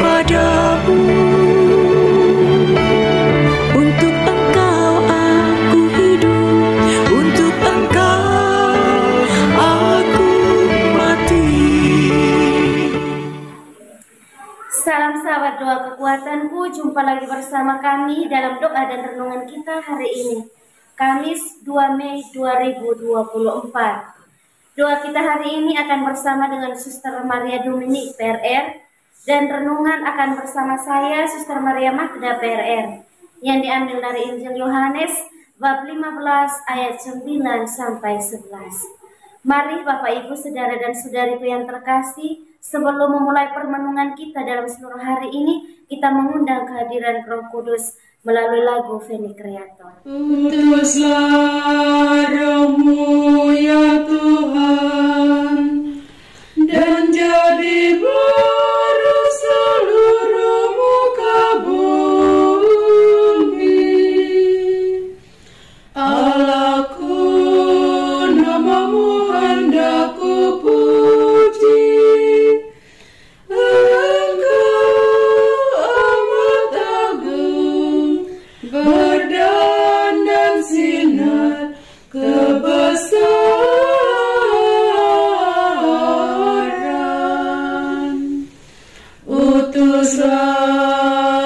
padamu. Untuk Engkau aku hidup, untuk Engkau aku mati. Salam sahabat doa kekuatanku, jumpa lagi bersama kami dalam doa dan renungan kita hari ini, Kamis 2 Mei 2024. Doa kita hari ini akan bersama dengan Suster Maria Dominik PRR, dan renungan akan bersama saya Suster Maria Magda PRR, yang diambil dari Injil Yohanes bab 15 ayat 9 sampai 11. Mari Bapak Ibu, Saudara dan Saudariku yang terkasih, sebelum memulai permenungan kita dalam seluruh hari ini, kita mengundang kehadiran Roh Kudus melalui lagu Veni Creator. Utuslah Roh-Mu ya Tuhan, dan jadi baru seluruh muka bumi. Allahku, nama-Mu hendak ku puji. Berdandan sinar kebesaran. Utuslah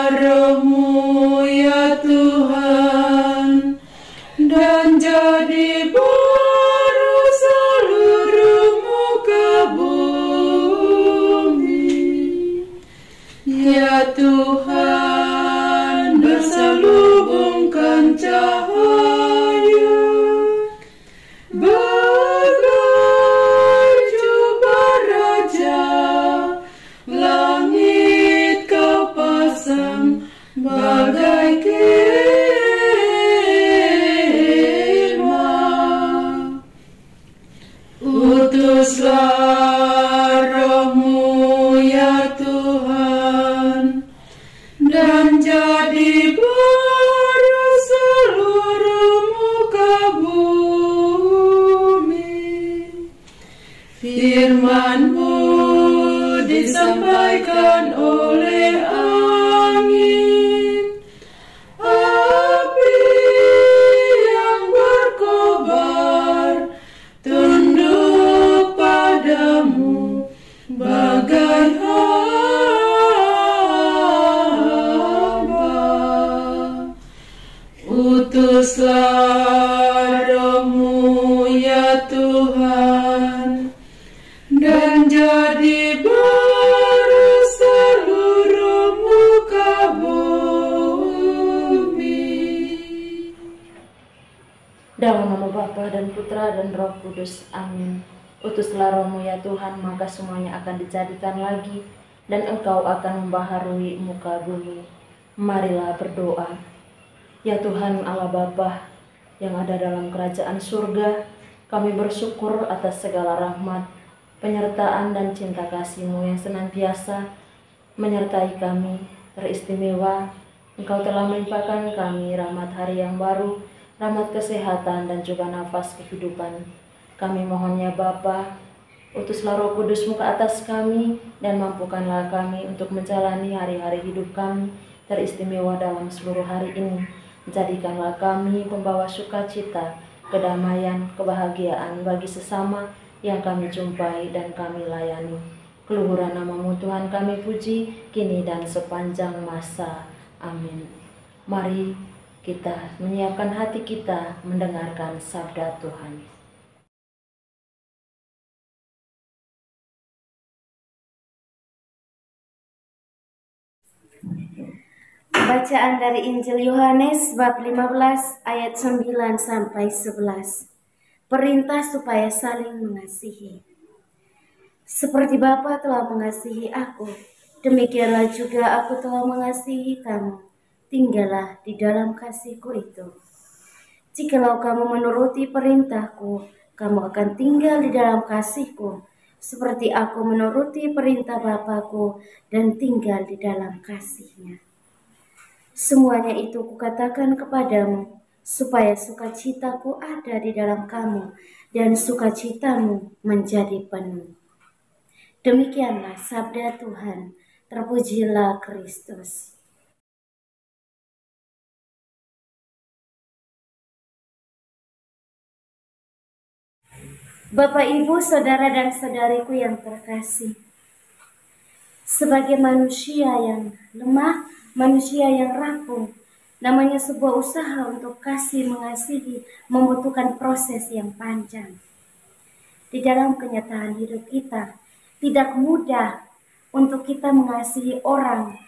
Roh-Mu ya Tuhan, dan jadi baru seluruh muka bumi. Ya Tuhan, berselubungkan cahaya bagai jubah raja, langit Kau pasang bagai kemah. Utuslah Roh-Mu ya Tuhan, dan jadi baru seluruh muka bumi. Firman-Mu disampaikan oleh angin, api yang berkobar, tunduk padamu bagai hamba. Utuslah Roh-Mu ya Tuhan, dan jadi baru seluruh muka bumi. Dalam nama Bapa dan Putra dan Roh Kudus, amin. Utuslah Roh-Mu ya Tuhan, maka semuanya akan dijadikan lagi, dan Engkau akan membaharui muka bumi. Marilah berdoa. Ya Tuhan Allah Bapa yang ada dalam kerajaan surga, kami bersyukur atas segala rahmat, penyertaan dan cinta kasih-Mu yang senantiasa menyertai kami. Teristimewa, Engkau telah melimpahkan kami rahmat hari yang baru, rahmat kesehatan dan juga nafas kehidupan. Kami mohon ya Bapa, utuslah Roh Kudus-Mu ke atas kami, dan mampukanlah kami untuk menjalani hari-hari hidup kami teristimewa dalam seluruh hari ini. Jadikanlah kami pembawa sukacita, kedamaian, kebahagiaan bagi sesama yang kami jumpai dan kami layani. Keluhuran nama-Mu Tuhan kami puji, kini dan sepanjang masa. Amin. Mari kita menyiapkan hati kita mendengarkan sabda Tuhan. Bacaan dari Injil Yohanes bab 15 ayat 9 sampai 11. Perintah supaya saling mengasihi. Seperti Bapa telah mengasihi aku, demikianlah juga aku telah mengasihi kamu. Tinggallah di dalam kasih-Ku itu. Jikalau kamu menuruti perintah-Ku, kamu akan tinggal di dalam kasih-Ku, seperti aku menuruti perintah Bapa-Ku dan tinggal di dalam kasih-Nya. Semuanya itu kukatakan kepadamu, supaya sukacitaku ada di dalam kamu, dan sukacitamu menjadi penuh. Demikianlah sabda Tuhan. Terpujilah Kristus. Bapak, Ibu, Saudara dan Saudariku yang terkasih, sebagai manusia yang lemah, manusia yang rapuh, namanya sebuah usaha untuk kasih mengasihi membutuhkan proses yang panjang. Di dalam kenyataan hidup kita, tidak mudah untuk kita mengasihi orang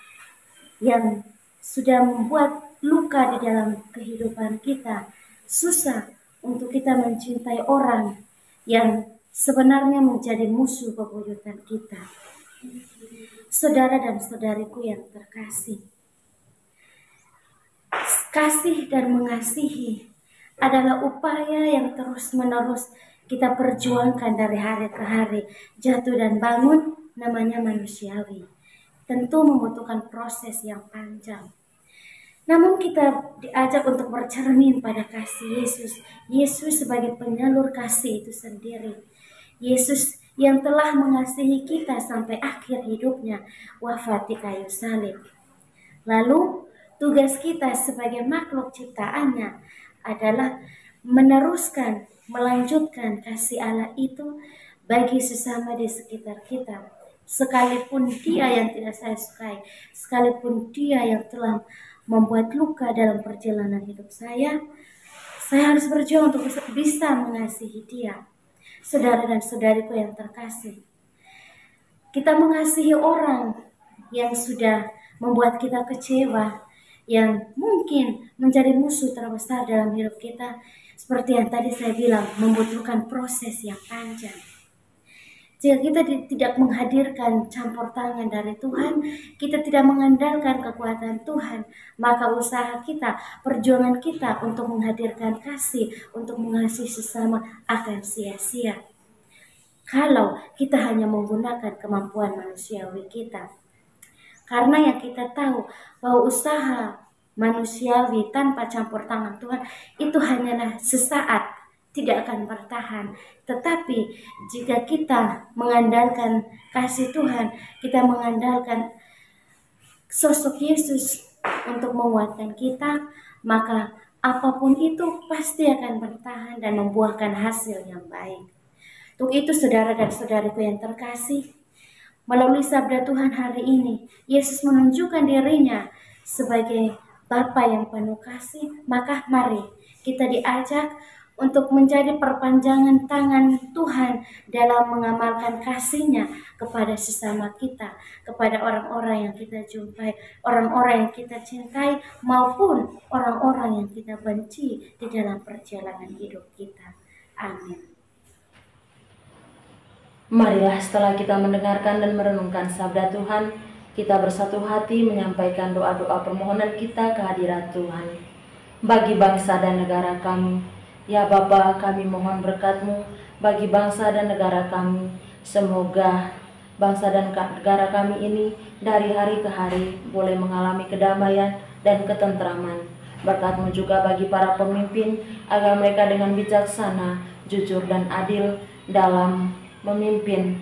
yang sudah membuat luka di dalam kehidupan kita. Susah untuk kita mencintai orang yang sebenarnya menjadi musuh bebuyutan kita. Saudara dan saudariku yang terkasih, kasih dan mengasihi adalah upaya yang terus-menerus kita perjuangkan dari hari ke hari. Jatuh dan bangun namanya manusiawi, tentu membutuhkan proses yang panjang. Namun kita diajak untuk bercermin pada kasih Yesus. Yesus sebagai penyalur kasih itu sendiri. Yesus yang telah mengasihi kita sampai akhir hidupnya, wafat di kayu salib. Lalu tugas kita sebagai makhluk ciptaannya adalah meneruskan, melanjutkan kasih Allah itu bagi sesama di sekitar kita. Sekalipun dia yang tidak saya sukai, sekalipun dia yang telah membuat luka dalam perjalanan hidup saya harus berjuang untuk bisa mengasihi dia. Saudara dan saudariku yang terkasih, kita mengasihi orang yang sudah membuat kita kecewa, yang mungkin menjadi musuh terbesar dalam hidup kita, seperti yang tadi saya bilang, membutuhkan proses yang panjang. Jika kita tidak menghadirkan campur tangan dari Tuhan, kita tidak mengandalkan kekuatan Tuhan, maka usaha kita, perjuangan kita untuk menghadirkan kasih, untuk mengasihi sesama akan sia-sia. Kalau kita hanya menggunakan kemampuan manusiawi kita. Karena yang kita tahu bahwa usaha manusiawi tanpa campur tangan Tuhan itu hanyalah sesaat, tidak akan bertahan. Tetapi jika kita mengandalkan kasih Tuhan, kita mengandalkan sosok Yesus untuk menguatkan kita, maka apapun itu pasti akan bertahan dan membuahkan hasil yang baik. Untuk itu saudara dan saudariku yang terkasih, melalui sabda Tuhan hari ini, Yesus menunjukkan dirinya sebagai Bapa yang penuh kasih. Maka mari kita diajak untuk menjadi perpanjangan tangan Tuhan dalam mengamalkan kasih-Nya kepada sesama kita, kepada orang-orang yang kita jumpai, orang-orang yang kita cintai, maupun orang-orang yang kita benci di dalam perjalanan hidup kita. Amin. Marilah setelah kita mendengarkan dan merenungkan sabda Tuhan, kita bersatu hati menyampaikan doa-doa permohonan kita ke hadirat Tuhan. Bagi bangsa dan negara kami, ya Bapa, kami mohon berkat-Mu bagi bangsa dan negara kami. Semoga bangsa dan negara kami ini dari hari ke hari boleh mengalami kedamaian dan ketentraman. Berkat-Mu juga bagi para pemimpin, agar mereka dengan bijaksana, jujur dan adil dalam memimpin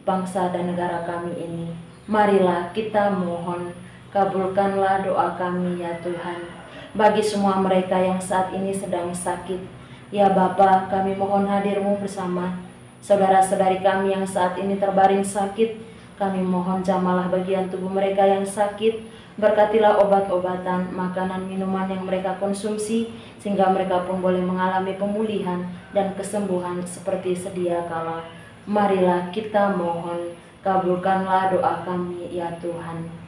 bangsa dan negara kami ini. Marilah kita mohon, kabulkanlah doa kami ya Tuhan. Bagi semua mereka yang saat ini sedang sakit, ya Bapa, kami mohon hadir-Mu bersama saudara-saudari kami yang saat ini terbaring sakit. Kami mohon jamalah bagian tubuh mereka yang sakit, berkatilah obat-obatan, makanan, minuman yang mereka konsumsi, sehingga mereka pun boleh mengalami pemulihan dan kesembuhan seperti sedia kala. Marilah kita mohon, kabulkanlah doa kami ya Tuhan.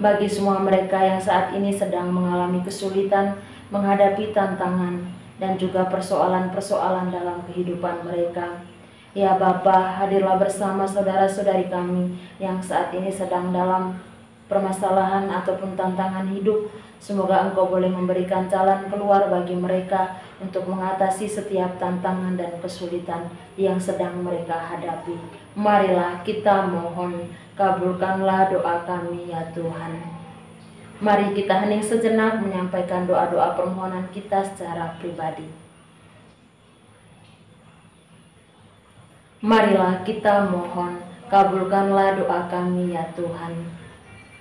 Bagi semua mereka yang saat ini sedang mengalami kesulitan, menghadapi tantangan, dan juga persoalan-persoalan dalam kehidupan mereka, ya Bapa, hadirlah bersama saudara-saudari kami yang saat ini sedang dalam permasalahan ataupun tantangan hidup. Semoga Engkau boleh memberikan jalan keluar bagi mereka untuk mengatasi setiap tantangan dan kesulitan yang sedang mereka hadapi. Marilah kita mohon, kabulkanlah doa kami ya Tuhan. Mari kita hening sejenak menyampaikan doa-doa permohonan kita secara pribadi. Marilah kita mohon, Kabulkanlah doa kami ya Tuhan.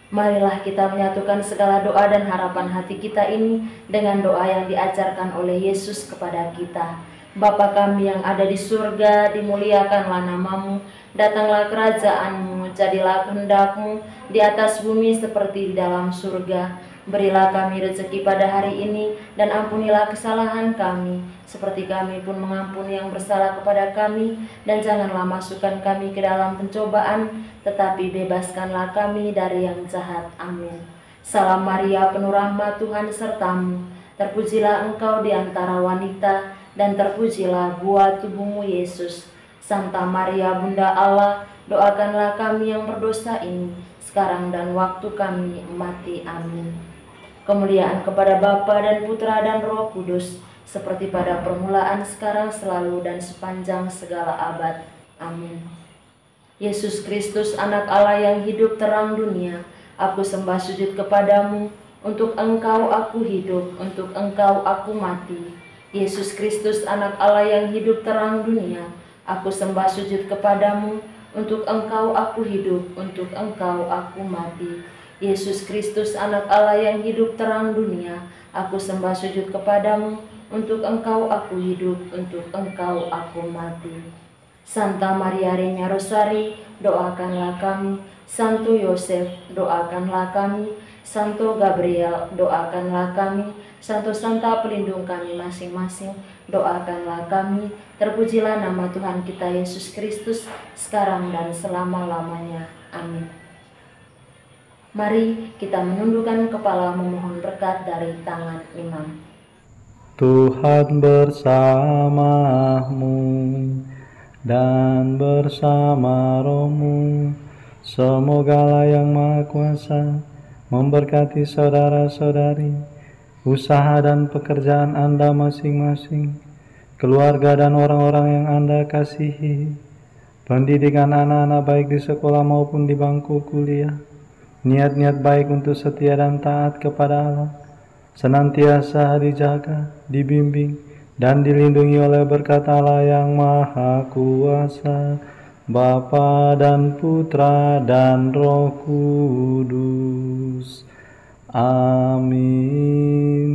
Marilah kita menyatukan segala doa dan harapan hati kita ini dengan doa yang diajarkan oleh Yesus kepada kita. Bapa kami yang ada di surga, dimuliakanlah namamu, datanglah kerajaanmu, jadilah kehendak-mu di atas bumi seperti di dalam surga. Berilah kami rezeki pada hari ini, dan ampunilah kesalahan kami, seperti kami pun mengampuni yang bersalah kepada kami. Dan janganlah masukkan kami ke dalam pencobaan, tetapi bebaskanlah kami dari yang jahat. Amin. Salam Maria, penuh rahmat, Tuhan sertamu. Terpujilah engkau di antara wanita, dan terpujilah buah tubuhmu Yesus. Santa Maria, Bunda Allah, doakanlah kami yang berdosa ini, sekarang dan waktu kami mati. Amin. Kemuliaan kepada Bapa dan Putra dan Roh Kudus, seperti pada permulaan, sekarang, selalu, dan sepanjang segala abad. Amin. Yesus Kristus, anak Allah yang hidup terang dunia, aku sembah sujud kepadamu. Untuk engkau aku hidup, untuk engkau aku mati. Yesus Kristus, anak Allah yang hidup terang dunia, aku sembah sujud kepadamu. Untuk engkau aku hidup, untuk engkau aku mati. Yesus Kristus, anak Allah yang hidup terang dunia, aku sembah sujud kepadamu. Untuk engkau aku hidup, untuk engkau aku mati. Santa Maria Regna Rosari, doakanlah kami. Santo Yosef, doakanlah kami. Santo Gabriel, doakanlah kami. Santo Santa pelindung kami masing-masing, doakanlah kami. Terpujilah nama Tuhan kita Yesus Kristus, sekarang dan selama-lamanya. Amin. Mari kita menundukkan kepala memohon berkat dari tangan imam. Tuhan bersamamu dan bersama rohmu. Semogalah yang Maha Kuasa memberkati saudara-saudari, usaha dan pekerjaan Anda masing-masing, keluarga dan orang-orang yang Anda kasihi, pendidikan anak-anak baik di sekolah maupun di bangku kuliah, niat-niat baik untuk setia dan taat kepada Allah, senantiasa dijaga, dibimbing, dan dilindungi oleh berkat Allah yang Maha Kuasa, Bapa dan Putra dan Roh Kudus. Amin.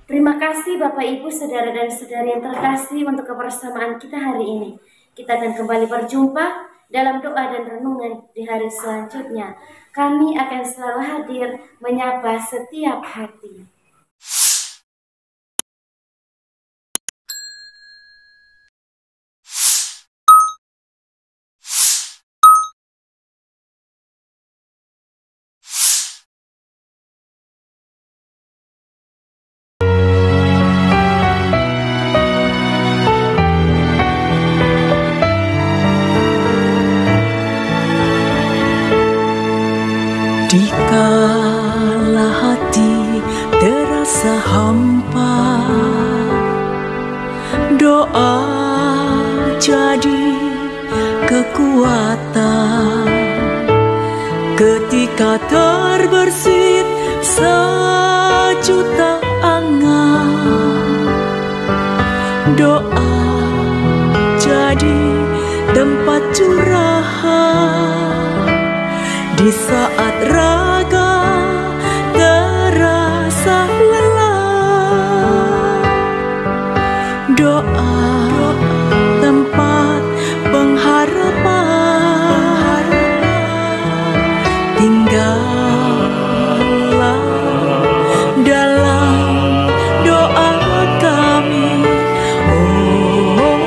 Terima kasih Bapak Ibu, Saudara dan Saudari yang terkasih untuk kebersamaan kita hari ini. Kita akan kembali berjumpa dalam doa dan renungan di hari selanjutnya. Kami akan selalu hadir menyapa setiap hati. Dikala hati terasa hampa, doa jadi kekuatan. Ketika terbersit sejuta angan, doa jadi tempat curahan. Di saat raga terasa lelah, doa tempat pengharapan. Tinggallah dalam doa kami, oh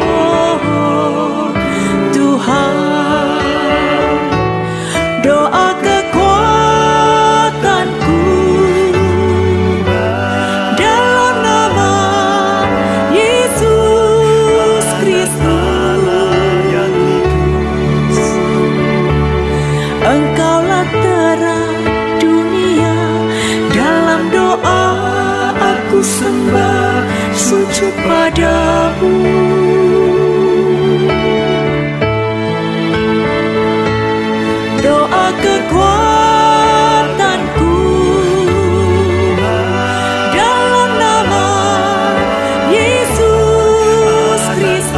Tuhan. Doa kekuatanku dalam nama Yesus Kristus. Engkaulah terang dunia, dalam doa aku sembah sujud padamu. Doa kekuatanku dalam nama Yesus Kristus.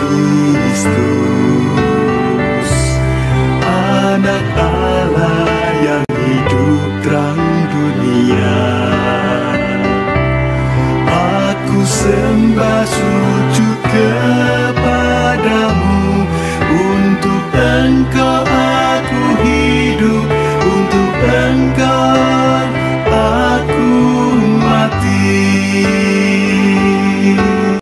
Kristus, Anak Allah yang hidup terang dunia. Aku sembah